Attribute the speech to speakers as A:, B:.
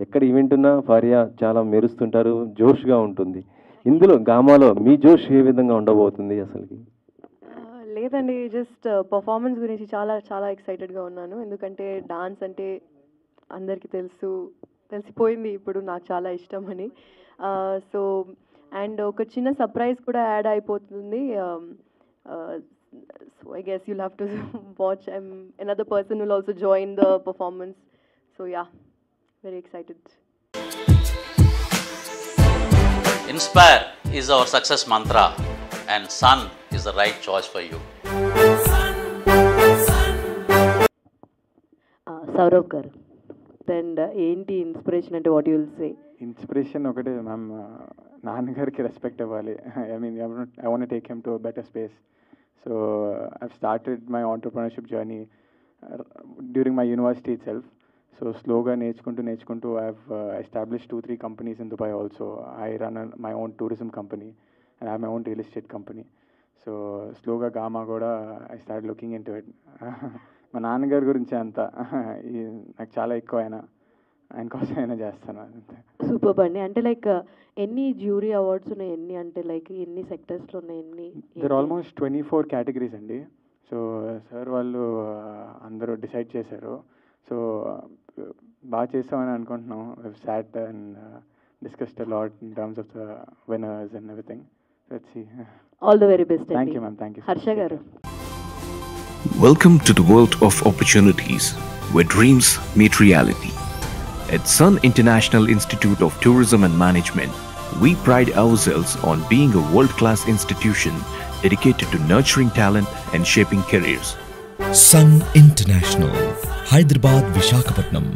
A: ఎక్కడ ఈవెంట్ ఉన్నా ఫారియా చాలా మెరుస్తుంటారు, జోష్గా ఉంటుంది. ఇందులో గామాలో మీ జోష్ ఏ విధంగా ఉండబోతుంది అసలుకి?
B: లేదండి, జస్ట్ పర్ఫార్మెన్స్ గురించి చాలా చాలా ఎక్సైటెడ్గా ఉన్నాను. ఎందుకంటే డాన్స్ అంటే అందరికీ తెలిసిపోయింది ఇప్పుడు నాకు చాలా ఇష్టం అని. సో అండ్ ఒక చిన్న సర్ప్రైజ్ కూడా యాడ్ అయిపోతుంది. So I guess you'll have to watch. Another person will also join the performance. So yeah, very excited.
C: Inspire is our success mantra and Sun is the right choice for you.
B: Sourav garu, then ఏంటి inspiration అంటే what you will say?
D: Inspiration ఒకటే ma'am, నాన్నగారికి respect ఇవ్వాలి. I mean I want take him to better space. So I've started my entrepreneurship journey during my university itself. So స్లోగా నేర్చుకుంటూ I have established 2-3 companies in Dubai also. I run my own tourism company and I have my own real estate company. So స్లోగా గామా కూడా I start looking into it. మా నాన్నగారి గురించి అంతా నాకు చాలా ఎక్కువ ఆయన కోసం అయినా చేస్తాను అంతే.
B: సూపర్ అండి. అంటే లైక్ ఎన్ని జ్యూరీ అవార్డ్స్ ఉన్నాయి, ఎన్ని అంటే లైక్ ఎన్ని సెక్టర్స్లో ఉన్నాయి, ఎన్ని?
D: దర్ ఆల్మోస్ట్ 24 కేటగిరీస్ అండి. సో సార్ వాళ్ళు అందరూ డిసైడ్ చేశారు. సో బాగా చేస్తామని అనుకుంటున్నాం. we've sat and discussed a lot in terms of the winners and everything. Let's see.
B: All the very best.
D: Thank you ma'am, thank you.
B: Harsha garu.
E: Welcome to the world of opportunities where dreams meet reality. At Sun International Institute of Tourism and Management, we pride ourselves on being a world-class institution dedicated to nurturing talent and shaping careers.
F: Sun International, Hyderabad, Visakhapatnam.